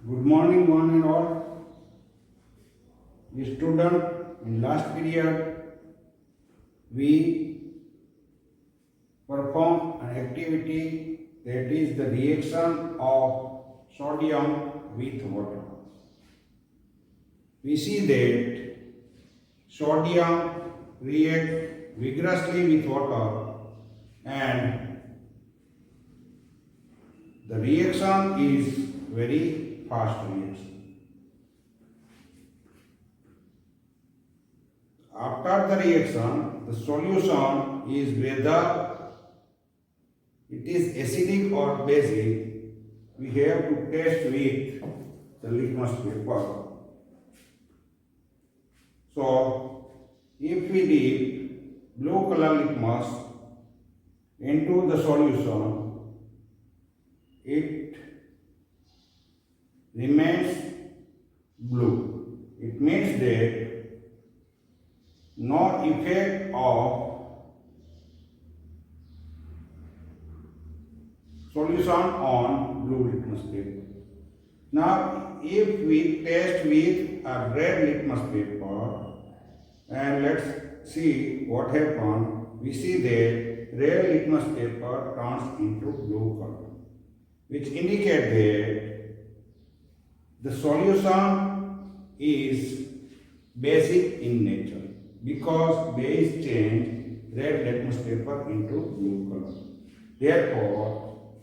Good morning, one and all. The student, in last period, we perform an activity that is the reaction of sodium with water. We see that sodium reacts vigorously with water and the reaction is very fast reaction. After the reaction, the solution is whether it is acidic or basic. We have to test with the litmus paper. So, if we dip blue color litmus into the solution, it remains blue. It means that no effect of solution on blue litmus paper. Now, if we test with a red litmus paper and let's see what happens, we see that red litmus paper turns into blue color, which indicates that the solution is basic in nature because base change red litmus paper into blue color. Therefore,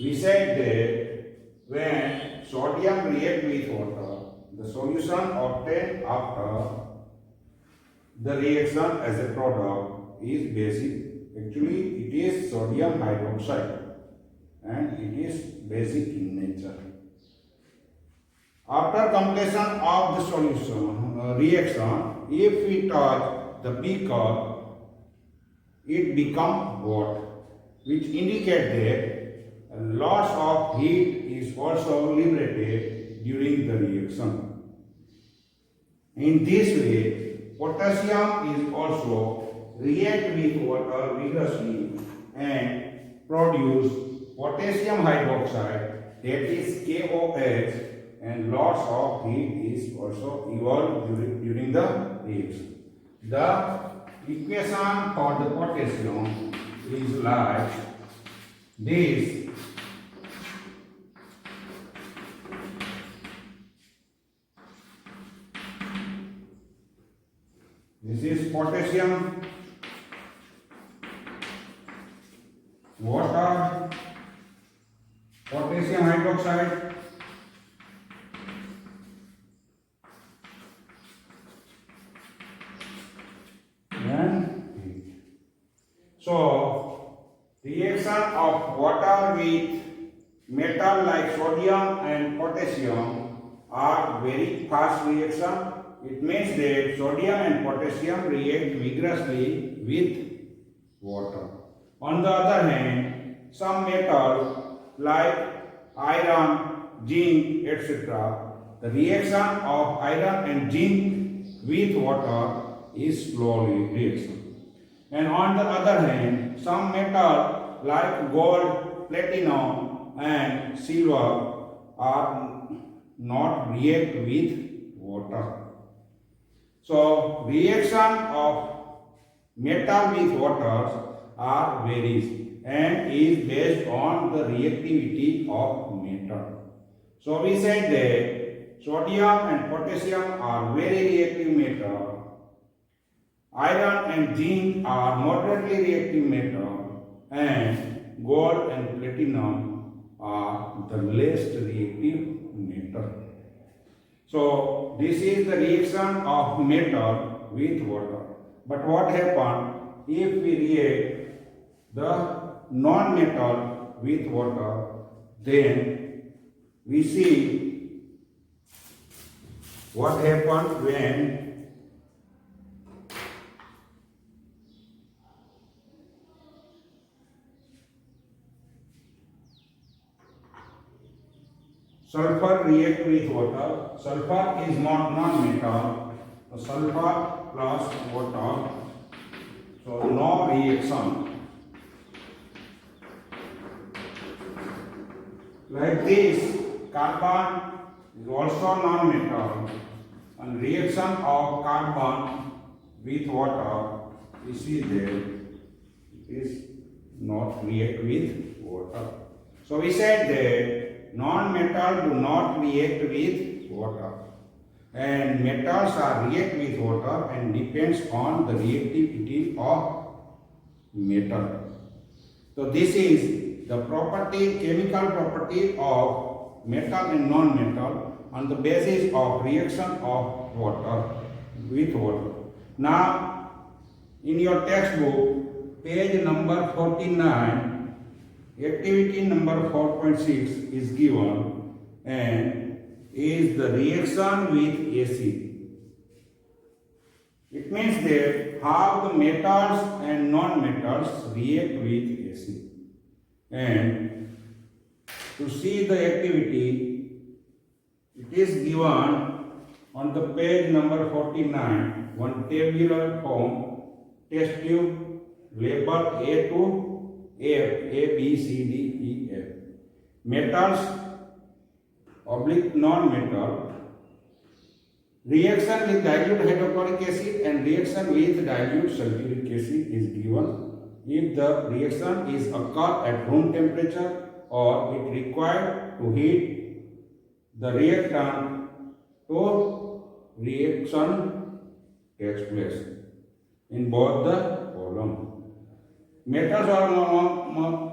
we said that when sodium reacts with water, the solution obtained after the reaction as a product is basic. Actually, it is sodium hydroxide and it is basic in nature. After completion of the solution reaction, if we touch the beaker, it becomes hot, which indicates that lots of heat is also liberated during the reaction. In this way, potassium is also react with water vigorously and produce potassium hydroxide, that is KOH, and lots of heat is also evolved during the reaction. The equation for the potassium is like this. This is potassium, water, potassium hydroxide, and heat. So, reaction of water with metal like sodium and potassium are very fast reaction. It means that sodium and potassium react vigorously with water. On the other hand, some metals like iron, zinc, etc., the reaction of iron and zinc with water is slow reaction. And on the other hand, some metals like gold, platinum, and silver are not react with water. So, reaction of metal with water are varies and is based on the reactivity of metal. So, we said that sodium and potassium are very reactive metal, iron and zinc are moderately reactive metal, and gold and platinum are the least reactive metal. So, this is the reaction of metal with water. But what happens if we react the non-metal with water? Then we see what happens when sulfur react with water. Sulfur is not non-metal. So sulfur plus water. So no reaction. Like this, carbon is also non-metal, and reaction of carbon with water, we see that it is not react with water. So we said that non-metal do not react with water, and metals are react with water and depends on the reactivity of metal. So this is the property, chemical property of metal and non-metal on the basis of reaction of water with water. Now, in your textbook, page number 49, activity number 4.6 is given and is the reaction with acid. It means that how the metals and non-metals react with acid. And to see the activity, it is given on the page number 49, one tabular form, test tube, label A to F, A, B, C, D, E, F. Metals, oblique non-metal, reaction with dilute hydrochloric acid and reaction with dilute sulfuric acid is given. If the reaction is occur at room temperature or it required to heat the reactant to reaction takes place in both the column. Metals or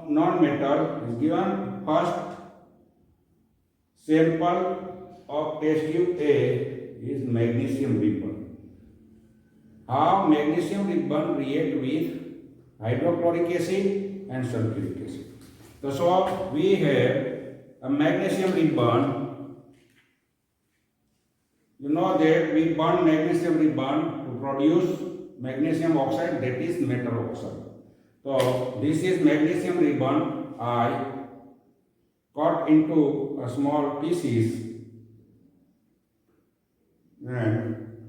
non-metal is given. First sample of test tube A is magnesium ribbon. How magnesium ribbon react with hydrochloric acid and sulfuric acid. So we have a magnesium ribbon. You know that we burn magnesium ribbon to produce magnesium oxide, that is metal oxide. So this is magnesium ribbon. I cut into a small pieces and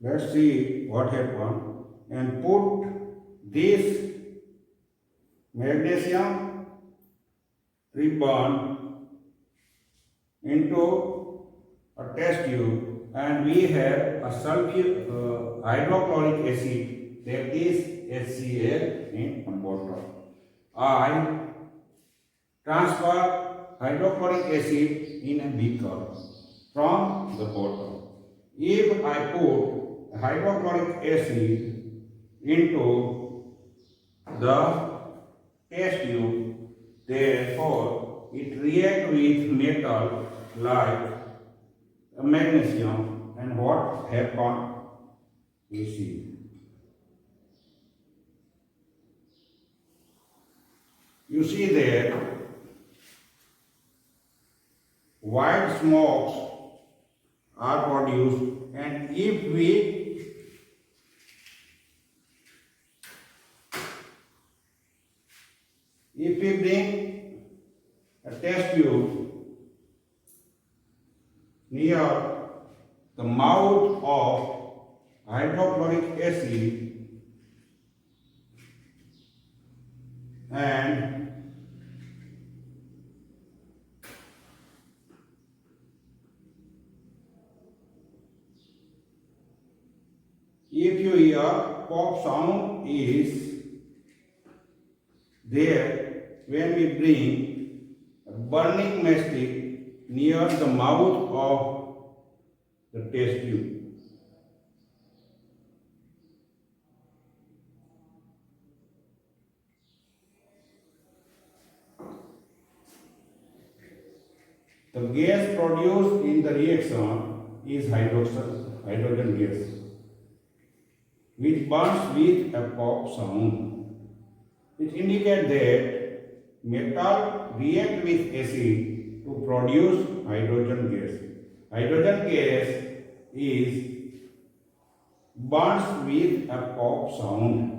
let's see what happened, and put this magnesium ribbon into a test tube, and we have a hydrochloric acid, that is HCl in bottle. I transfer hydrochloric acid in a beaker from the bottle. If I put hydrochloric acid into the test tube, therefore it reacts with metal like magnesium, and what happens? We see. You see there white smokes are produced, and if we bring a test tube near the mouth of hydrochloric acid and if you hear pop sound is there when we bring a burning mastic near the mouth of the test tube. The gas produced in the reaction is hydrogen gas, which burns with a pop sound. It indicates that metal react with acid to produce hydrogen gas. Hydrogen gas is burns with a pop sound.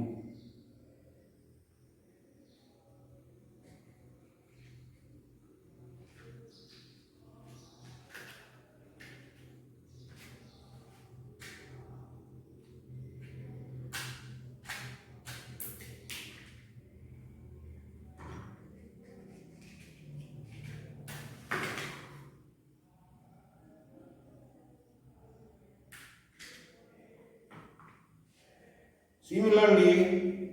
Similarly,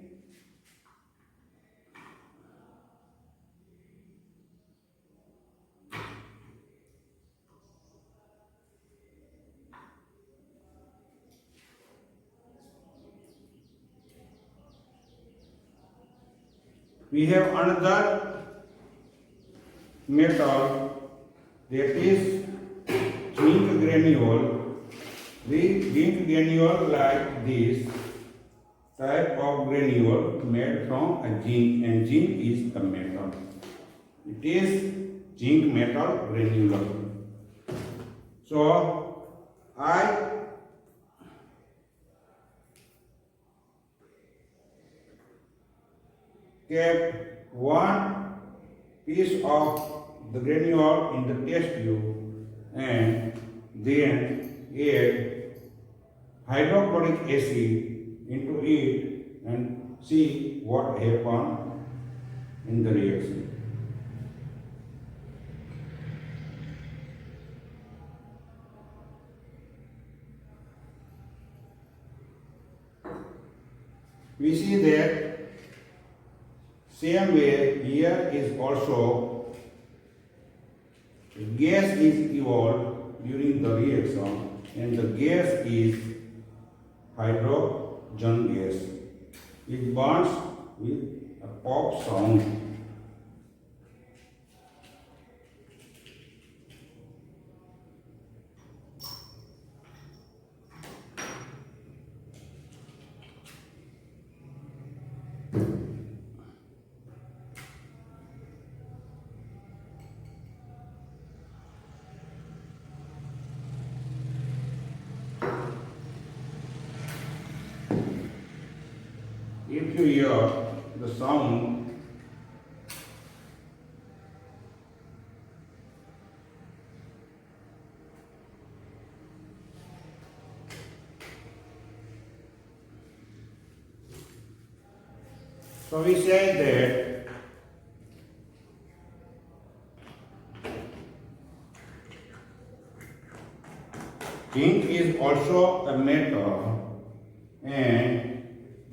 we have another metal, that is zinc granule. The zinc granule like this type of granule made from a zinc, and zinc is a metal. It is zinc metal granule. So I kept one piece of the granule in the test tube and then add hydrochloric acid into it and see what happens in the reaction. We see that same way here is also gas is evolved during the reaction, and the gas is hydrogen gas. It burns with a pop sound. If you hear the sound, so we say that zinc is also a metal, and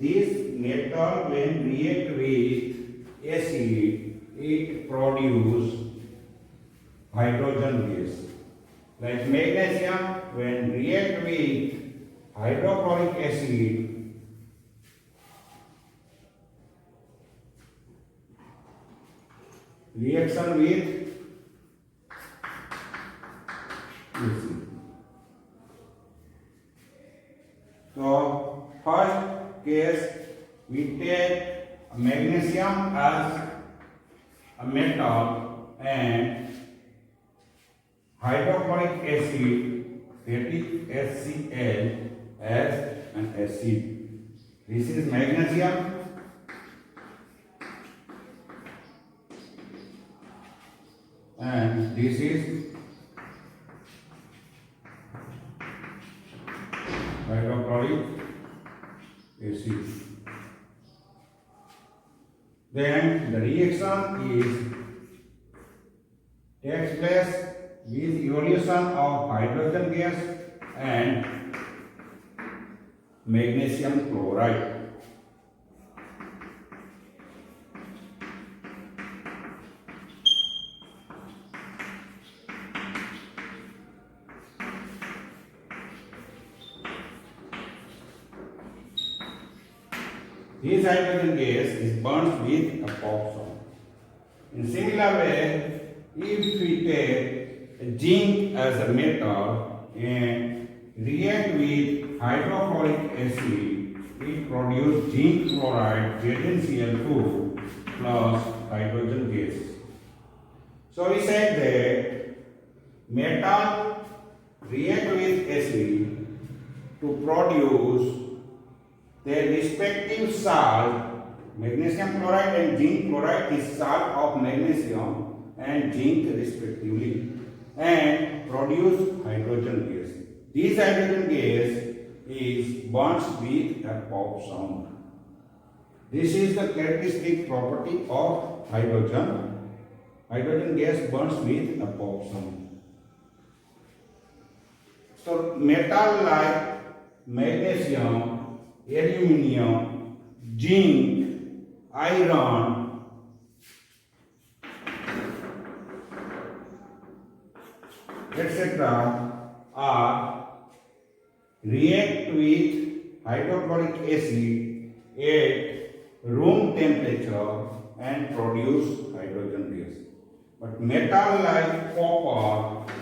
this metal when react with acid, it produces hydrogen gas. Like magnesium, when react with hydrochloric acid, reaction with acid. So first case we take magnesium as a metal and hydrochloric acid, that is HCl, as an acid. This is magnesium and this is hydrochloric acid. Then the reaction takes place with evolution of hydrogen gas and magnesium chloride. This hydrogen gas is burnt with a pop sound. In similar way, if we take zinc as a metal and react with hydrochloric acid, it produces zinc chloride ZnCl2 plus hydrogen gas. So we said that metal react with acid to produce their respective salt. Magnesium chloride and zinc chloride is salt of magnesium and zinc respectively, and produce hydrogen gas. This hydrogen gas is burns with a pop sound. This is the characteristic property of hydrogen. Hydrogen gas burns with a pop sound. So metal like magnesium aluminum, zinc, iron, etc. are react with hydrochloric acid at room temperature and produce hydrogen gas. But metal like copper,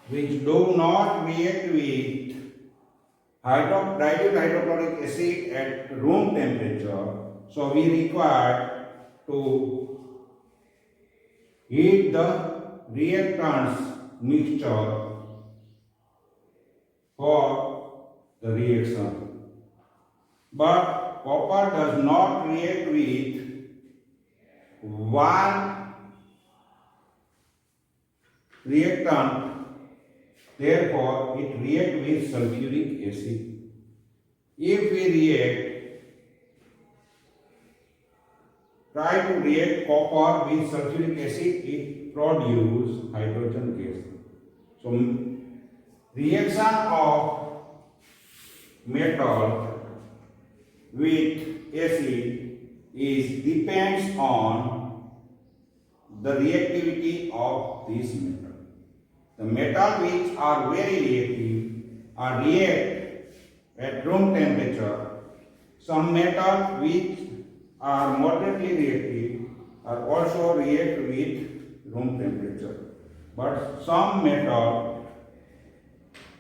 which do not react with dilute hydrochloric acid at room temperature, so we require to heat the reactants mixture for the reaction. But copper does not react with one reactant, therefore it reacts with sulfuric acid. If we try to react copper with sulfuric acid, it produces hydrogen gas. So reaction of metal with acid depends on the reactivity of this metal. The metal which are very reactive are react at room temperature. Some metal which are moderately reactive are also react with room temperature. But some metal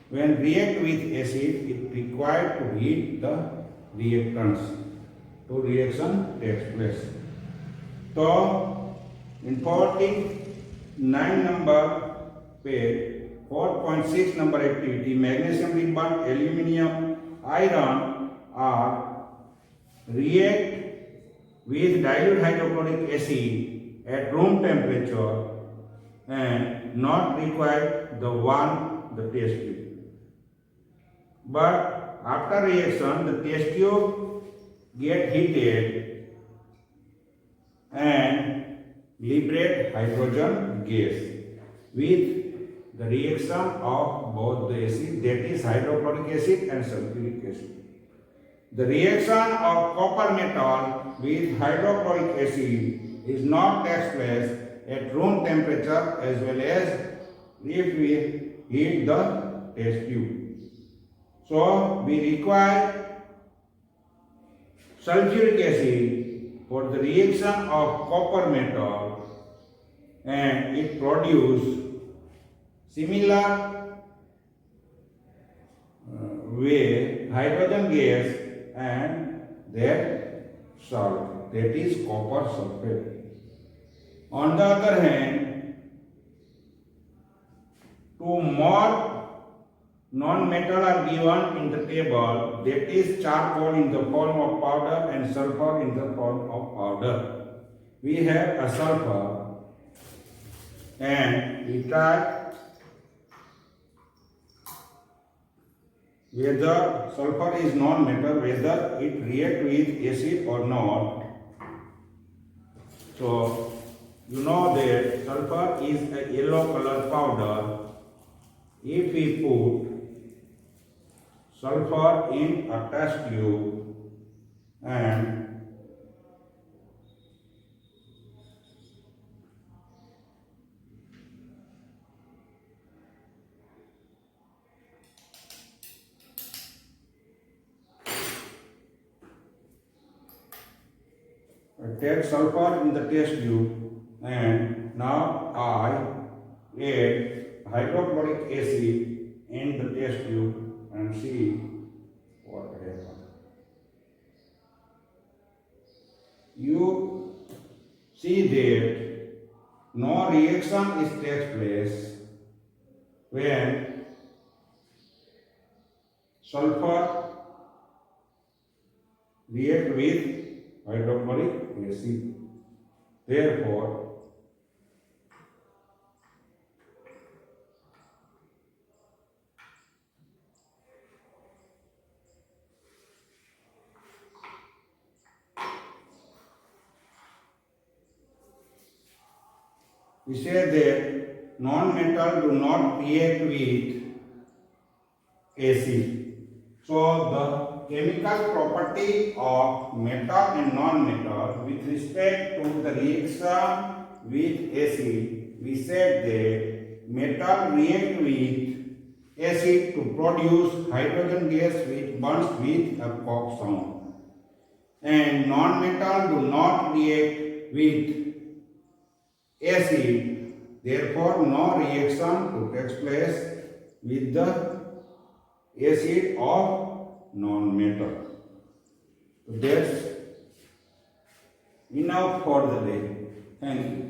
when react with acid, it required to heat the reactants to reaction takes place. So in 49 number page 4.6 number activity, magnesium ribbon, aluminium, iron are react with dilute hydrochloric acid at room temperature and not require the test tube. But after reaction, the test tube get heated and liberate hydrogen gas with the reaction of both the acid, that is hydrochloric acid and sulfuric acid. The reaction of copper metal with hydrochloric acid is not takes place at room temperature as well as if we heat the test tube. So we require sulfuric acid for the reaction of copper metal and it produces similar way hydrogen gas and their salt, that is copper sulfate. On the other hand, two more non-metal are given in the table, that is charcoal in the form of powder and sulfur in the form of powder. We have a sulfur and we try whether sulfur is non-metal, whether it reacts with acid or not. So you know that sulfur is a yellow color powder. If we put sulfur in a test tube and take sulfur in the test tube and now I add hydrochloric acid in the test tube and see what happens. You see that no reaction takes place when sulfur react with hydrochloric acid. Therefore, we say that non-metal do not react with acid. So chemical property of metal and non-metal with respect to the reaction with acid, we said that metal react with acid to produce hydrogen gas which burns with a pop sound, and non-metal do not react with acid, therefore no reaction to take place with the acid of non-metal. That's enough for the day. Thank you.